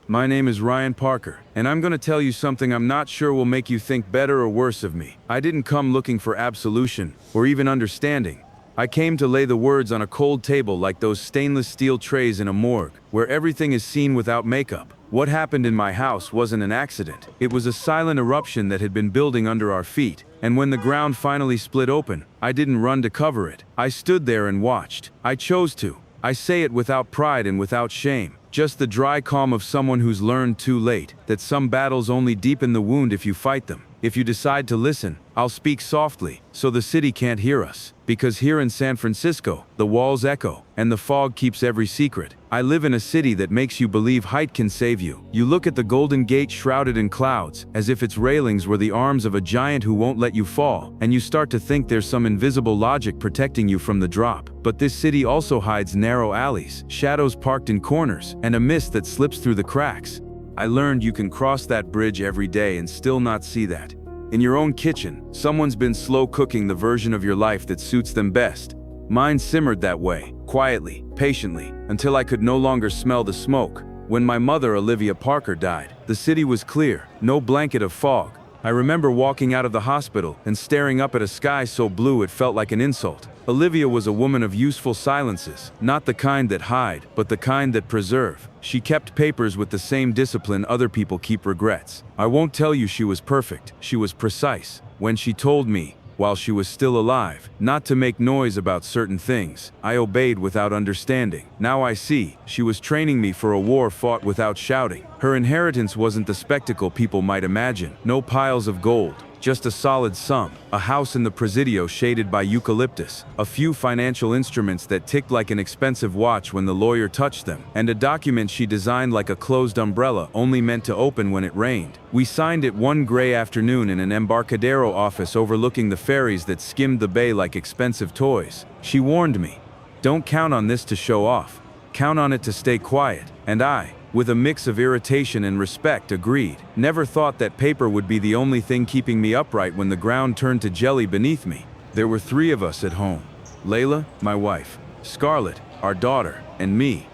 My name is Ryan Parker, and I'm gonna tell you something I'm not sure will make you think better or worse of me. I didn't come looking for absolution, or even understanding. I came to lay the words on a cold table like those stainless steel trays in a morgue, where everything is seen without makeup. What happened in my house wasn't an accident. It was a silent eruption that had been building under our feet, and when the ground finally split open, I didn't run to cover it. I stood there and watched. I chose to. I say it without pride and without shame. Just the dry calm of someone who's learned too late that some battles only deepen the wound if you fight them. If you decide to listen, I'll speak softly, so the city can't hear us. Because here in San Francisco, the walls echo, and the fog keeps every secret. I live in a city that makes you believe height can save you. You look at the Golden Gate shrouded in clouds, as if its railings were the arms of a giant who won't let you fall, and you start to think there's some invisible logic protecting you from the drop. But this city also hides narrow alleys, shadows parked in corners, and a mist that slips through the cracks. I learned you can cross that bridge every day and still not see that. In your own kitchen, someone's been slow cooking the version of your life that suits them best. Mine simmered that way, quietly, patiently, until I could no longer smell the smoke. When my mother, Olivia Parker, died, the city was clear, no blanket of fog. I remember walking out of the hospital and staring up at a sky so blue it felt like an insult. Olivia was a woman of useful silences, not the kind that hide, but the kind that preserve. She kept papers with the same discipline other people keep regrets. I won't tell you she was perfect, she was precise. When she told me, while she was still alive, not to make noise about certain things, I obeyed without understanding. Now I see, she was training me for a war fought without shouting. Her inheritance wasn't the spectacle people might imagine. No piles of gold, just a solid sum, a house in the Presidio shaded by eucalyptus, a few financial instruments that ticked like an expensive watch when the lawyer touched them, and a document she designed like a closed umbrella only meant to open when it rained. We signed it one gray afternoon in an Embarcadero office overlooking the ferries that skimmed the bay like expensive toys. She warned me, "Don't count on this to show off. Count on it to stay quiet." And I, with a mix of irritation and respect, agreed. Never thought that paper would be the only thing keeping me upright when the ground turned to jelly beneath me. There were 3 of us at home. Layla, my wife, Scarlett, our daughter, and me.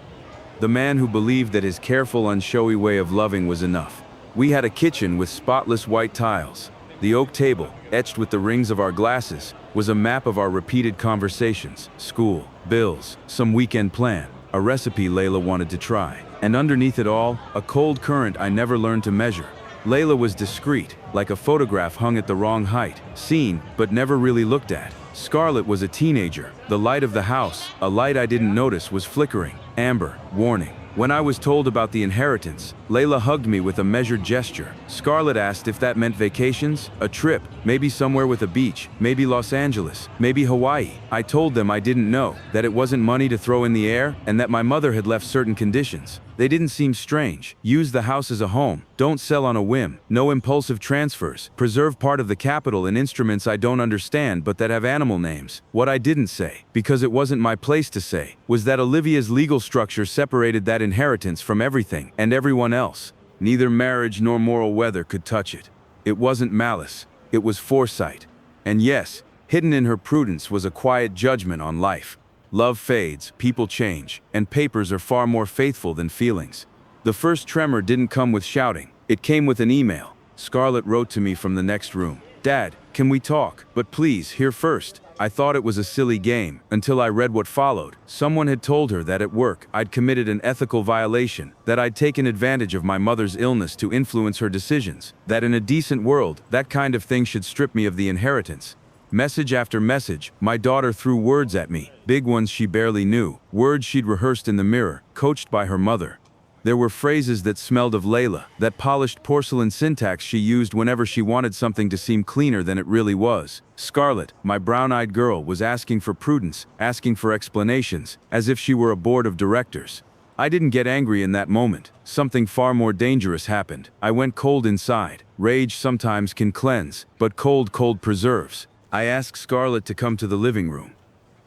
The man who believed that his careful, unshowy way of loving was enough. We had a kitchen with spotless white tiles. The oak table, etched with the rings of our glasses, was a map of our repeated conversations, school, bills, some weekend plan, a recipe Layla wanted to try. And underneath it all, a cold current I never learned to measure. Layla was discreet, like a photograph hung at the wrong height, seen, but never really looked at. Scarlett was a teenager. The light of the house, a light I didn't notice, was flickering. Amber, warning. When I was told about the inheritance, Layla hugged me with a measured gesture. Scarlett asked if that meant vacations, a trip, maybe somewhere with a beach, maybe Los Angeles, maybe Hawaii. I told them I didn't know, that it wasn't money to throw in the air, and that my mother had left certain conditions. They didn't seem strange. Use the house as a home. Don't sell on a whim. No impulsive transfers. Preserve part of the capital in instruments I don't understand but that have animal names. What I didn't say, because it wasn't my place to say, was that Olivia's legal structure separated that inheritance from everything and everyone else. Neither marriage nor moral weather could touch it. It wasn't malice. It was foresight. And yes, hidden in her prudence was a quiet judgment on life. Love fades, people change, and papers are far more faithful than feelings. The first tremor didn't come with shouting. It came with an email. Scarlett wrote to me from the next room. "Dad, can we talk? But please, here first." I thought it was a silly game, until I read what followed. Someone had told her that at work, I'd committed an ethical violation, that I'd taken advantage of my mother's illness to influence her decisions, that in a decent world, that kind of thing should strip me of the inheritance. Message after message, my daughter threw words at me, big ones she barely knew, words she'd rehearsed in the mirror, coached by her mother. There were phrases that smelled of Layla, that polished porcelain syntax she used whenever she wanted something to seem cleaner than it really was. Scarlett, my brown-eyed girl, was asking for prudence, asking for explanations, as if she were a board of directors. I didn't get angry in that moment. Something far more dangerous happened. I went cold inside. Rage sometimes can cleanse, but cold preserves. I asked Scarlett to come to the living room.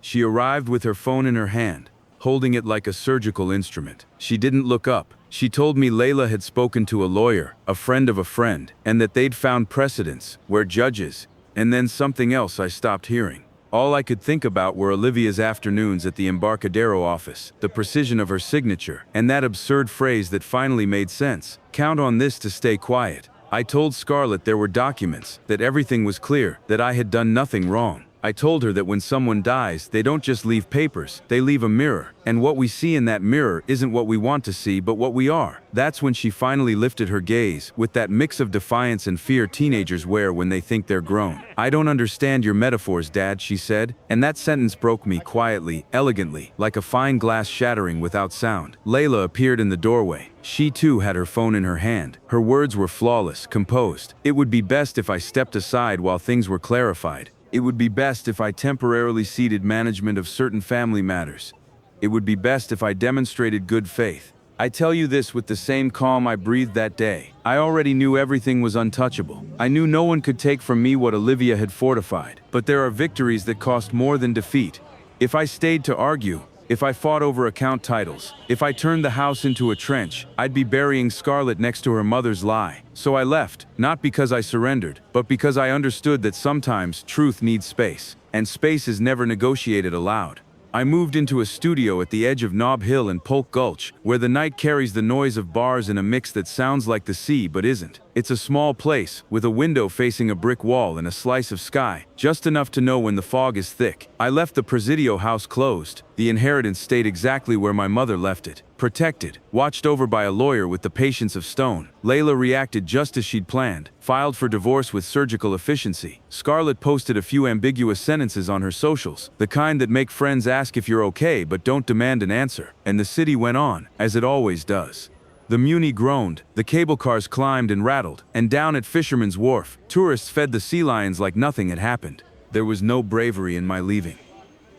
She arrived with her phone in her hand, holding it like a surgical instrument. She didn't look up. She told me Layla had spoken to a lawyer, a friend of a friend, and that they'd found precedents where judges, and then something else I stopped hearing. All I could think about were Olivia's afternoons at the Embarcadero office, the precision of her signature, and that absurd phrase that finally made sense. Count on this to stay quiet. I told Scarlett there were documents, that everything was clear, that I had done nothing wrong. I told her that when someone dies, they don't just leave papers, they leave a mirror. And what we see in that mirror isn't what we want to see, but what we are. That's when she finally lifted her gaze, with that mix of defiance and fear teenagers wear when they think they're grown. "I don't understand your metaphors, Dad," she said. And that sentence broke me quietly, elegantly, like a fine glass shattering without sound. Layla appeared in the doorway. She too had her phone in her hand. Her words were flawless, composed. "It would be best if I stepped aside while things were clarified. It would be best if I temporarily ceded management of certain family matters. It would be best if I demonstrated good faith. I tell you this with the same calm I breathed that day. I already knew everything was untouchable. I knew no one could take from me what Olivia had fortified. But there are victories that cost more than defeat. If I stayed to argue, if I fought over account titles, if I turned the house into a trench, I'd be burying Scarlett next to her mother's lie. So I left, not because I surrendered, but because I understood that sometimes truth needs space, and space is never negotiated aloud. I moved into a studio at the edge of Nob Hill and Polk Gulch, where the night carries the noise of bars in a mix that sounds like the sea but isn't. It's a small place, with a window facing a brick wall and a slice of sky, just enough to know when the fog is thick. I left the Presidio house closed. The inheritance stayed exactly where my mother left it. Protected, watched over by a lawyer with the patience of stone. Layla reacted just as she'd planned, filed for divorce with surgical efficiency. Scarlett posted a few ambiguous sentences on her socials, the kind that make friends ask if you're okay but don't demand an answer. And the city went on, as it always does. The Muni groaned, the cable cars climbed and rattled, and down at Fisherman's Wharf, tourists fed the sea lions like nothing had happened. There was no bravery in my leaving.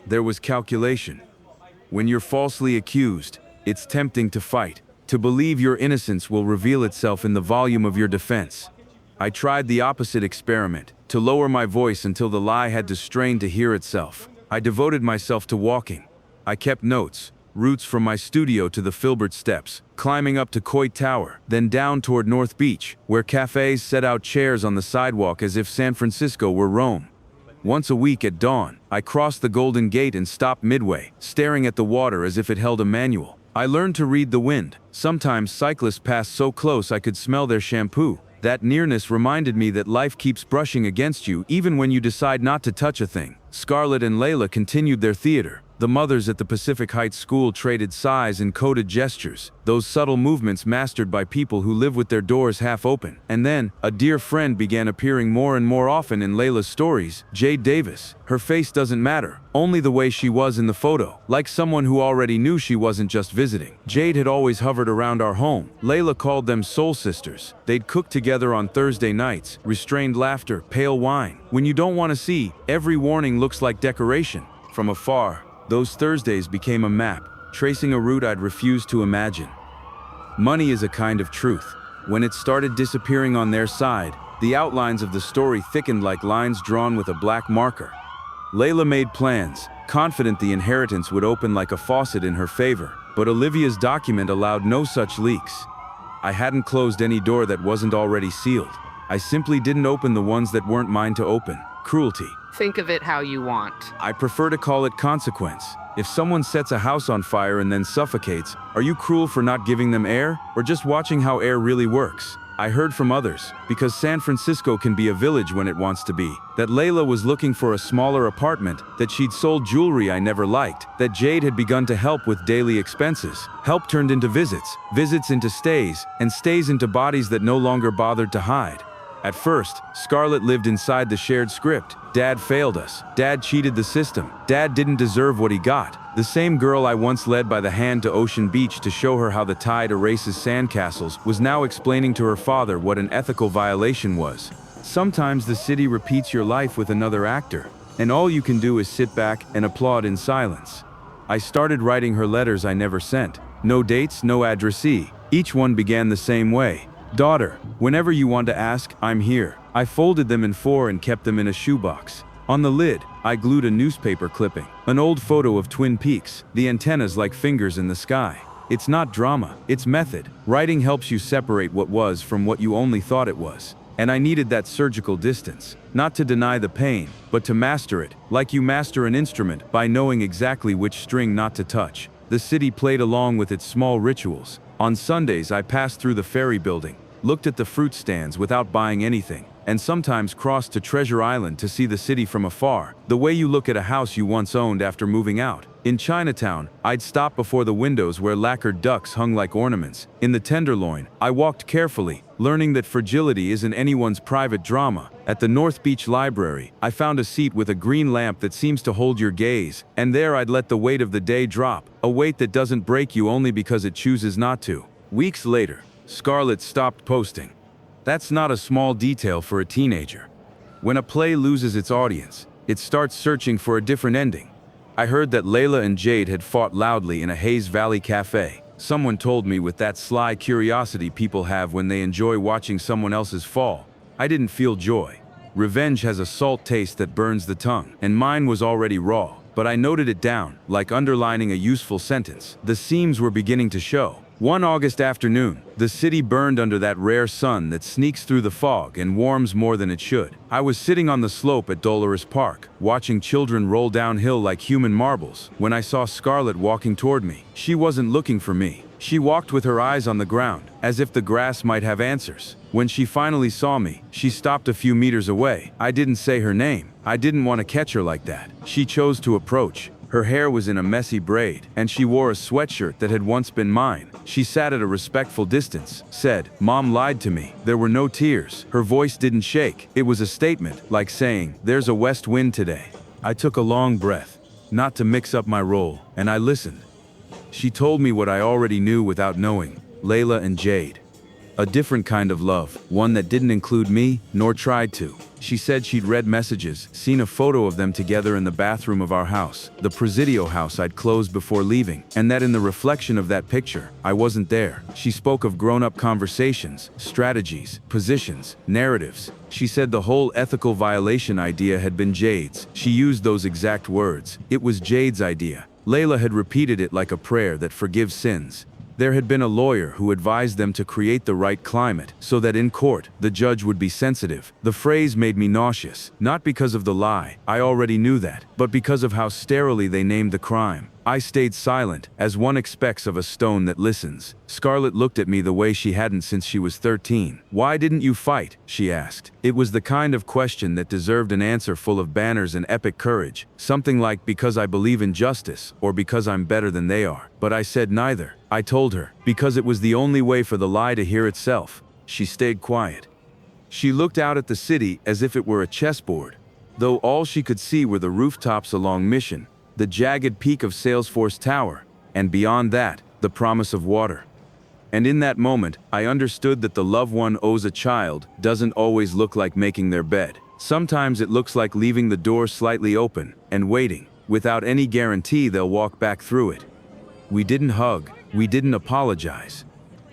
There was calculation. When you're falsely accused, it's tempting to fight, to believe your innocence will reveal itself in the volume of your defense. I tried the opposite experiment, to lower my voice until the lie had to strain to hear itself. I devoted myself to walking. I kept notes, routes from my studio to the Filbert Steps, climbing up to Coit Tower, then down toward North Beach, where cafes set out chairs on the sidewalk as if San Francisco were Rome. Once a week at dawn, I crossed the Golden Gate and stopped midway, staring at the water as if it held a manual. I learned to read the wind. Sometimes cyclists passed so close I could smell their shampoo. That nearness reminded me that life keeps brushing against you even when you decide not to touch a thing. Scarlett and Layla continued their theater. The mothers at the Pacific Heights School traded sighs and coded gestures, those subtle movements mastered by people who live with their doors half open. And then, a dear friend began appearing more and more often in Layla's stories, Jade Davis. Her face doesn't matter, only the way she was in the photo, like someone who already knew she wasn't just visiting. Jade had always hovered around our home. Layla called them soul sisters. They'd cook together on Thursday nights, restrained laughter, pale wine. When you don't want to see, every warning looks like decoration. From afar, those Thursdays became a map, tracing a route I'd refused to imagine. Money is a kind of truth. When it started disappearing on their side, the outlines of the story thickened like lines drawn with a black marker. Layla made plans, confident the inheritance would open like a faucet in her favor, but Olivia's document allowed no such leaks. I hadn't closed any door that wasn't already sealed. I simply didn't open the ones that weren't mine to open. Cruelty. Think of it how you want. I prefer to call it consequence. If someone sets a house on fire and then suffocates, are you cruel for not giving them air, or just watching how air really works? I heard from others, because San Francisco can be a village when it wants to be, that Layla was looking for a smaller apartment, that she'd sold jewelry I never liked, that Jade had begun to help with daily expenses. Help turned into visits, visits into stays, and stays into bodies that no longer bothered to hide. At first, Scarlett lived inside the shared script. Dad failed us. Dad cheated the system. Dad didn't deserve what he got. The same girl I once led by the hand to Ocean Beach to show her how the tide erases sandcastles was now explaining to her father what an ethical violation was. Sometimes the city repeats your life with another actor, and all you can do is sit back and applaud in silence. I started writing her letters I never sent. No dates, no addressee. Each one began the same way. Daughter, whenever you want to ask, I'm here. I folded them in 4 and kept them in a shoebox. On the lid, I glued a newspaper clipping, an old photo of Twin Peaks, the antennas like fingers in the sky. It's not drama, it's method. Writing helps you separate what was from what you only thought it was. and I needed that surgical distance. Not to deny the pain, but to master it, like you master an instrument by knowing exactly which string not to touch. The city played along with its small rituals. On Sundays, I passed through the ferry building, looked at the fruit stands without buying anything, and sometimes crossed to Treasure Island to see the city from afar, the way you look at a house you once owned after moving out. In Chinatown, I'd stop before the windows where lacquered ducks hung like ornaments. In the Tenderloin, I walked carefully, learning that fragility isn't anyone's private drama. At the North Beach Library, I found a seat with a green lamp that seems to hold your gaze, and there I'd let the weight of the day drop, a weight that doesn't break you only because it chooses not to. Weeks later, Scarlett stopped posting. That's not a small detail for a teenager. When a play loses its audience, it starts searching for a different ending. I heard that Layla and Jade had fought loudly in a Hayes Valley cafe. Someone told me with that sly curiosity people have when they enjoy watching someone else's fall. I didn't feel joy. Revenge has a salt taste that burns the tongue, and mine was already raw, but I noted it down, like underlining a useful sentence. The seams were beginning to show. One August afternoon, the city burned under that rare sun that sneaks through the fog and warms more than it should. I was sitting on the slope at Dolores Park, watching children roll downhill like human marbles, when I saw Scarlett walking toward me. She wasn't looking for me. She walked with her eyes on the ground, as if the grass might have answers. When she finally saw me, she stopped a few meters away. I didn't say her name. I didn't want to catch her like that. She chose to approach. Her hair was in a messy braid, and she wore a sweatshirt that had once been mine. She sat at a respectful distance, said, "Mom lied to me." There were no tears. Her voice didn't shake. It was a statement, like saying, "There's a west wind today." I took a long breath, not to mix up my role, and I listened. She told me what I already knew without knowing. Layla and Jade. A different kind of love, one that didn't include me, nor tried to. She said she'd read messages, seen a photo of them together in the bathroom of our house, the Presidio house I'd closed before leaving, and that in the reflection of that picture, I wasn't there. She spoke of grown-up conversations, strategies, positions, narratives. She said the whole ethical violation idea had been Jade's. She used those exact words. It was Jade's idea. Layla had repeated it like a prayer that forgives sins. There had been a lawyer who advised them to create the right climate so that in court, the judge would be sensitive. The phrase made me nauseous, not because of the lie, I already knew that, but because of how sterilely they named the crime. I stayed silent, as one expects of a stone that listens. Scarlett looked at me the way she hadn't since she was 13. "Why didn't you fight?" she asked. It was the kind of question that deserved an answer full of banners and epic courage. Something like, because I believe in justice, or because I'm better than they are. But I said neither. I told her, because it was the only way for the lie to hear itself. She stayed quiet. She looked out at the city as if it were a chessboard, though all she could see were the rooftops along Mission, the jagged peak of Salesforce Tower, and beyond that, the promise of water. And in that moment, I understood that the love one owes a child doesn't always look like making their bed. Sometimes it looks like leaving the door slightly open and waiting, without any guarantee they'll walk back through it. We didn't hug. We didn't apologize.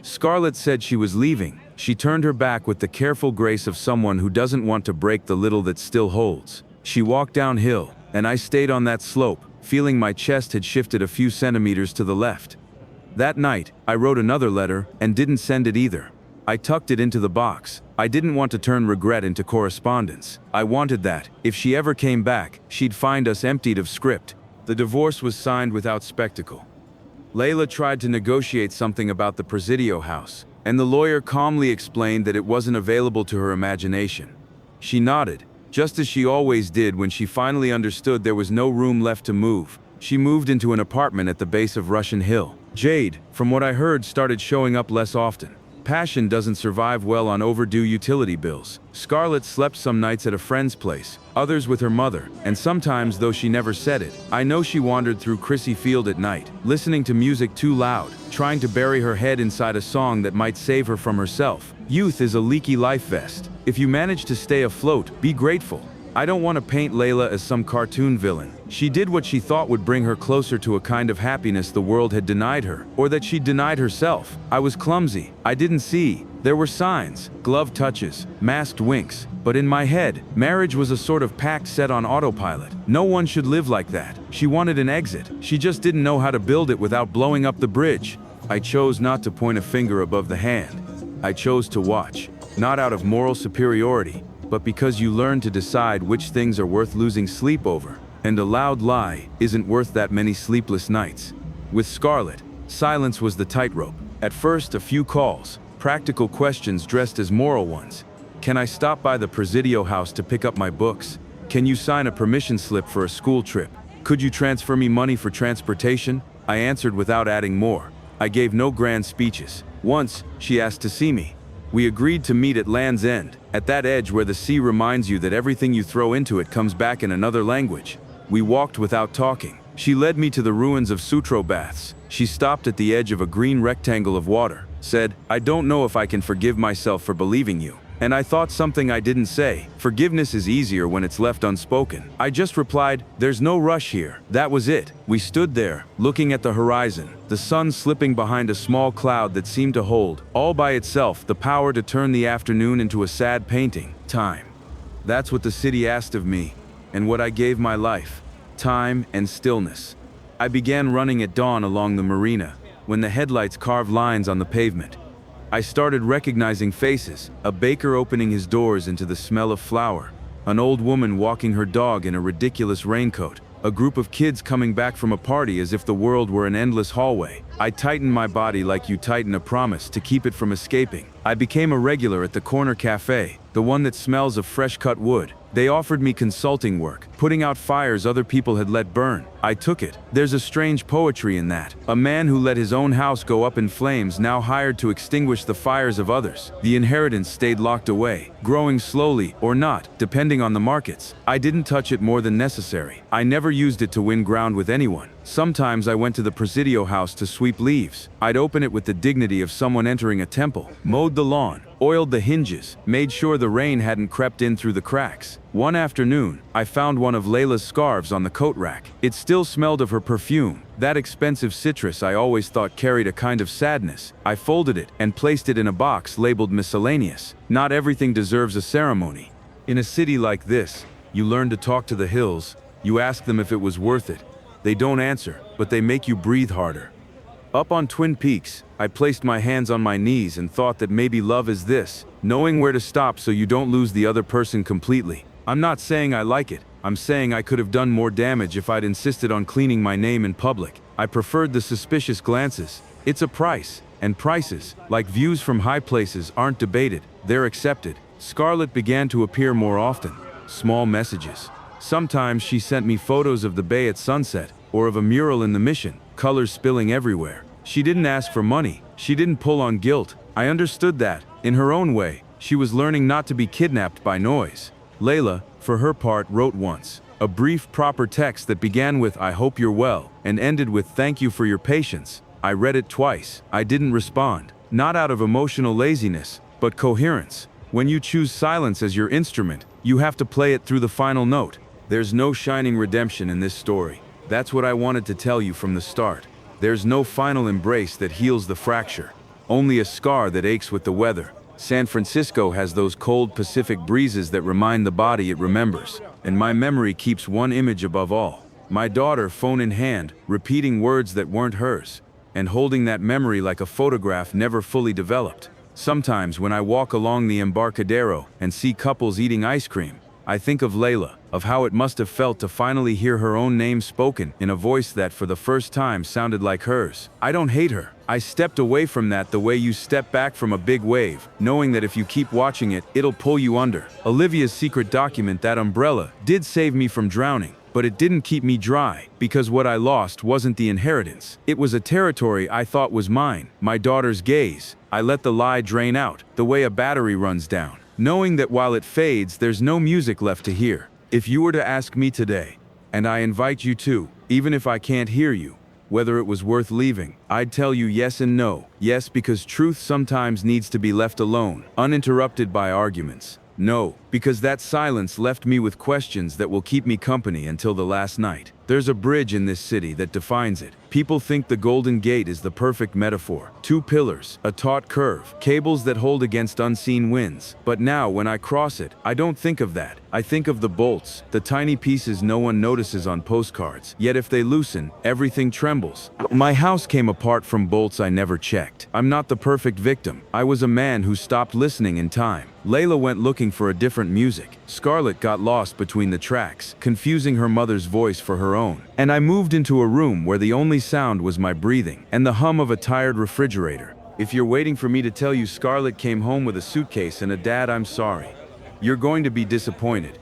Scarlett said she was leaving. She turned her back with the careful grace of someone who doesn't want to break the little that still holds. She walked downhill, and I stayed on that slope, feeling my chest had shifted a few centimeters to the left. That night, I wrote another letter and didn't send it either. I tucked it into the box. I didn't want to turn regret into correspondence. I wanted that, if she ever came back, she'd find us emptied of script. The divorce was signed without spectacle. Layla tried to negotiate something about the Presidio house, and the lawyer calmly explained that it wasn't available to her imagination. She nodded, just as she always did when she finally understood there was no room left to move. She moved into an apartment at the base of Russian Hill. Jade, from what I heard, started showing up less often. Passion doesn't survive well on overdue utility bills. Scarlett slept some nights at a friend's place, others with her mother, and sometimes, though she never said it, I know she wandered through Crissy Field at night, listening to music too loud, trying to bury her head inside a song that might save her from herself. Youth is a leaky life vest. If you manage to stay afloat, be grateful. I don't want to paint Layla as some cartoon villain. She did what she thought would bring her closer to a kind of happiness the world had denied her, or that she'd denied herself. I was clumsy. I didn't see. There were signs, gloved touches, masked winks. But in my head, marriage was a sort of pact set on autopilot. No one should live like that. She wanted an exit. She just didn't know how to build it without blowing up the bridge. I chose not to point a finger above the hand. I chose to watch. not out of moral superiority, but because you learn to decide which things are worth losing sleep over. And a loud lie isn't worth that many sleepless nights. With Scarlett, silence was the tightrope. At first, a few calls, practical questions dressed as moral ones. Can I stop by the Presidio house to pick up my books? Can you sign a permission slip for a school trip? Could you transfer me money for transportation? I answered without adding more. I gave no grand speeches. Once, she asked to see me. We agreed to meet at Land's End, at that edge where the sea reminds you that everything you throw into it comes back in another language. We walked without talking. She led me to the ruins of Sutro baths. She stopped at the edge of a green rectangle of water, said, "I don't know if I can forgive myself for believing you." And I thought something I didn't say. Forgiveness is easier when it's left unspoken. I just replied, "There's no rush here." That was it. We stood there, looking at the horizon, the sun slipping behind a small cloud that seemed to hold, all by itself, the power to turn the afternoon into a sad painting. Time. That's what the city asked of me, and what I gave my life. Time and stillness. I began running at dawn along the marina, when the headlights carved lines on the pavement. I started recognizing faces, a baker opening his doors into the smell of flour, an old woman walking her dog in a ridiculous raincoat, a group of kids coming back from a party as if the world were an endless hallway. I tightened my body like you tighten a promise to keep it from escaping. I became a regular at the corner cafe, the one that smells of fresh-cut wood. They offered me consulting work, putting out fires other people had let burn. I took it. There's a strange poetry in that. A man who let his own house go up in flames now hired to extinguish the fires of others. The inheritance stayed locked away, growing slowly or not, depending on the markets. I didn't touch it more than necessary. I never used it to win ground with anyone. Sometimes I went to the Presidio house to sweep leaves. I'd open it with the dignity of someone entering a temple, mowed the lawn, oiled the hinges, made sure the rain hadn't crept in through the cracks. One afternoon, I found one of Layla's scarves on the coat rack. It still smelled of her perfume, that expensive citrus I always thought carried a kind of sadness. I folded it and placed it in a box labeled miscellaneous. Not everything deserves a ceremony. In a city like this, you learn to talk to the hills. You ask them if it was worth it. They don't answer, but they make you breathe harder. Up on Twin Peaks, I placed my hands on my knees and thought that maybe love is this, knowing where to stop so you don't lose the other person completely. I'm not saying I like it. I'm saying I could have done more damage if I'd insisted on cleaning my name in public. I preferred the suspicious glances. It's a price, and prices, like views from high places, aren't debated, they're accepted. Scarlett began to appear more often. Small messages. Sometimes she sent me photos of the bay at sunset, or of a mural in the Mission, colors spilling everywhere. She didn't ask for money. She didn't pull on guilt. I understood that, in her own way, she was learning not to be kidnapped by noise. Layla, for her part, wrote once, a brief, proper text that began with "I hope you're well," and ended with "Thank you for your patience." I read it twice. I didn't respond. Not out of emotional laziness, but coherence. When you choose silence as your instrument, you have to play it through the final note. There's no shining redemption in this story. That's what I wanted to tell you from the start. There's no final embrace that heals the fracture. Only a scar that aches with the weather. San Francisco has those cold Pacific breezes that remind the body it remembers. And my memory keeps one image above all. My daughter, phone in hand, repeating words that weren't hers, and holding that memory like a photograph never fully developed. Sometimes when I walk along the Embarcadero and see couples eating ice cream, I think of Layla, of how it must have felt to finally hear her own name spoken in a voice that for the first time sounded like hers. I don't hate her. I stepped away from that the way you step back from a big wave, knowing that if you keep watching it, it'll pull you under. Olivia's secret document, that umbrella, did save me from drowning, but it didn't keep me dry, because what I lost wasn't the inheritance. It was a territory I thought was mine, my daughter's gaze. I let the lie drain out, the way a battery runs down, knowing that while it fades, there's no music left to hear. If you were to ask me today, and I invite you to, even if I can't hear you, whether it was worth leaving, I'd tell you yes and no. Yes, because truth sometimes needs to be left alone, uninterrupted by arguments. No, because that silence left me with questions that will keep me company until the last night. There's a bridge in this city that defines it. People think the Golden Gate is the perfect metaphor. 2 pillars, a taut curve, cables that hold against unseen winds. But now, when I cross it, I don't think of that. I think of the bolts, the tiny pieces no one notices on postcards. Yet if they loosen, everything trembles. My house came apart from bolts I never checked. I'm not the perfect victim. I was a man who stopped listening in time. Layla went looking for a different music. Scarlett got lost between the tracks, confusing her mother's voice for her own. And I moved into a room where the only sound was my breathing and the hum of a tired refrigerator. If you're waiting for me to tell you Scarlett came home with a suitcase and a dad, I'm sorry. You're going to be disappointed.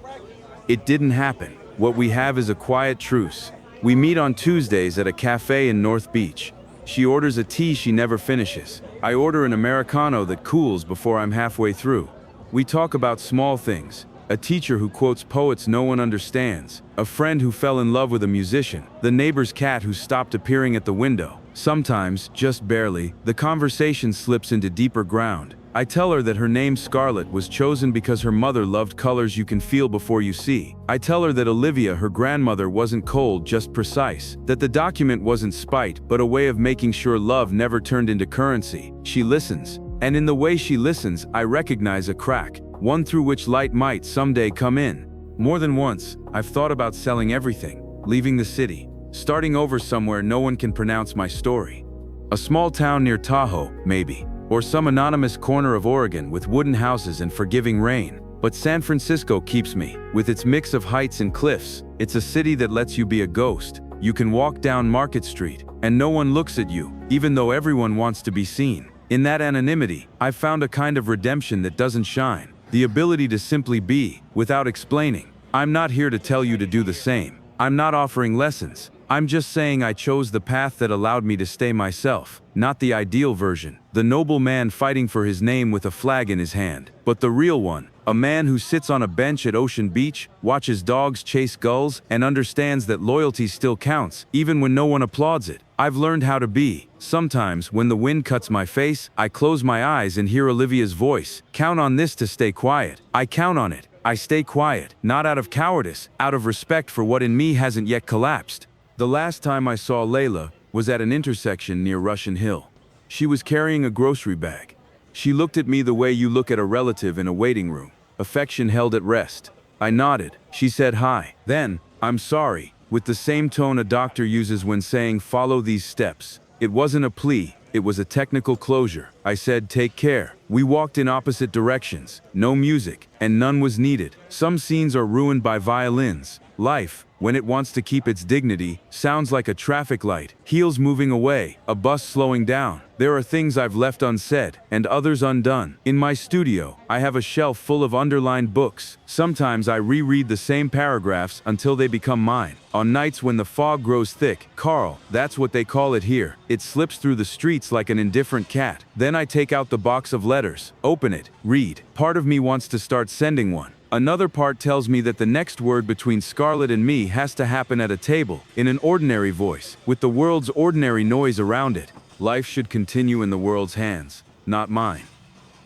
It didn't happen. What we have is a quiet truce. We meet on Tuesdays at a cafe in North Beach. She orders a tea she never finishes. I order an Americano that cools before I'm halfway through. We talk about small things. A teacher who quotes poets no one understands. A friend who fell in love with a musician. The neighbor's cat who stopped appearing at the window. Sometimes, just barely, the conversation slips into deeper ground. I tell her that her name Scarlett was chosen because her mother loved colors you can feel before you see. I tell her that Olivia, her grandmother, wasn't cold, just precise. That the document wasn't spite, but a way of making sure love never turned into currency. She listens. And in the way she listens, I recognize a crack, one through which light might someday come in. More than once, I've thought about selling everything, leaving the city, starting over somewhere no one can pronounce my story. A small town near Tahoe, maybe, or some anonymous corner of Oregon with wooden houses and forgiving rain. But San Francisco keeps me, with its mix of heights and cliffs. It's a city that lets you be a ghost. You can walk down Market Street, and no one looks at you, even though everyone wants to be seen. In that anonymity, I've found a kind of redemption that doesn't shine. The ability to simply be, without explaining. I'm not here to tell you to do the same. I'm not offering lessons. I'm just saying I chose the path that allowed me to stay myself, not the ideal version, the noble man fighting for his name with a flag in his hand, but the real one, a man who sits on a bench at Ocean Beach, watches dogs chase gulls, and understands that loyalty still counts, even when no one applauds it. I've learned how to be. Sometimes, when the wind cuts my face, I close my eyes and hear Olivia's voice. Count on this to stay quiet. I count on it. I stay quiet, not out of cowardice, out of respect for what in me hasn't yet collapsed. The last time I saw Layla was at an intersection near Russian Hill. She was carrying a grocery bag. She looked at me the way you look at a relative in a waiting room, affection held at rest. I nodded. She said hi. Then, I'm sorry, with the same tone a doctor uses when saying follow these steps. It wasn't a plea, it was a technical closure. I said take care. We walked in opposite directions, no music, and none was needed. Some scenes are ruined by violins. Life, when it wants to keep its dignity, sounds like a traffic light, heels moving away, a bus slowing down. There are things I've left unsaid, and others undone. In my studio, I have a shelf full of underlined books. Sometimes I reread the same paragraphs until they become mine. On nights when the fog grows thick, Carl, that's what they call it here, it slips through the streets like an indifferent cat. Then I take out the box of letters, open it, read. Part of me wants to start sending one. Another part tells me that the next word between Scarlett and me has to happen at a table, in an ordinary voice, with the world's ordinary noise around it. Life should continue in the world's hands, not mine.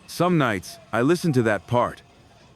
Some nights, I listen to that part.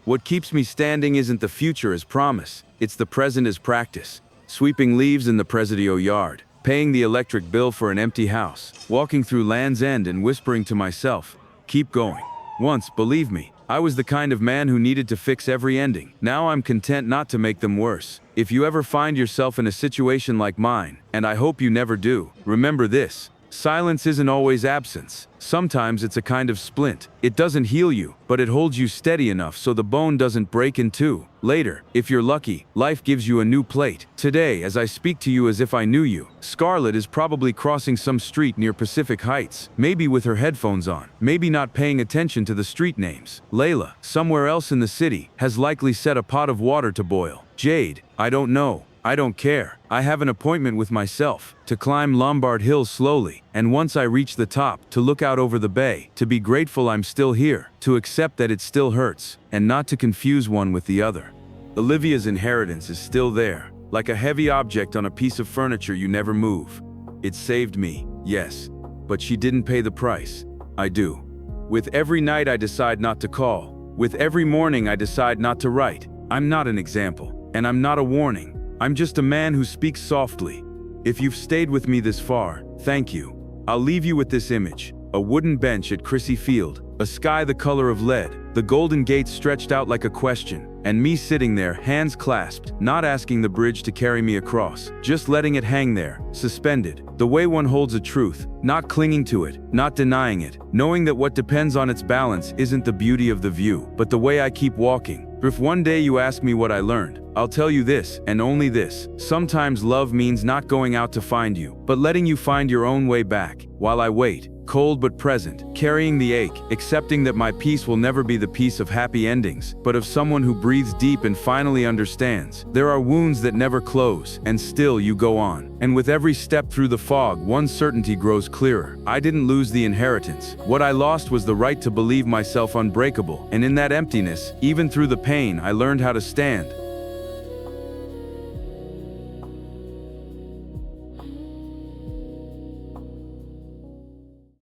What keeps me standing isn't the future as promise, it's the present as practice. Sweeping leaves in the Presidio yard, paying the electric bill for an empty house, walking through Land's End and whispering to myself, keep going. Once, believe me, I was the kind of man who needed to fix every ending. Now I'm content not to make them worse. If you ever find yourself in a situation like mine, and I hope you never do, remember this. Silence isn't always absence. Sometimes it's a kind of splint. It doesn't heal you, but it holds you steady enough so the bone doesn't break in two. Later, if you're lucky, life gives you a new plate. Today, as I speak to you as if I knew you, Scarlett is probably crossing some street near Pacific Heights, maybe with her headphones on, maybe not paying attention to the street names. Layla, somewhere else in the city, has likely set a pot of water to boil. Jade, I don't know. I don't care. I have an appointment with myself, to climb Lombard Hill slowly, and once I reach the top, to look out over the bay, to be grateful I'm still here, to accept that it still hurts, and not to confuse one with the other. Olivia's inheritance is still there, like a heavy object on a piece of furniture you never move. It saved me, yes, but she didn't pay the price. I do. With every night I decide not to call, With every morning I decide not to write. I'm not an example, and I'm not a warning. I'm just a man who speaks softly. If you've stayed with me this far, thank you. I'll leave you with this image. A wooden bench at Crissy Field, a sky the color of lead, the Golden Gate stretched out like a question, and me sitting there, hands clasped, not asking the bridge to carry me across, just letting it hang there, suspended, the way one holds a truth, not clinging to it, not denying it, knowing that what depends on its balance isn't the beauty of the view, but the way I keep walking. If one day you ask me what I learned, I'll tell you this, and only this. Sometimes love means not going out to find you, but letting you find your own way back. While I wait, cold but present, carrying the ache, accepting that my peace will never be the peace of happy endings, but of someone who breathes deep and finally understands. There are wounds that never close, and still you go on. And with every step through the fog, one certainty grows clearer. I didn't lose the inheritance. What I lost was the right to believe myself unbreakable. And in that emptiness, even through the pain, I learned how to stand.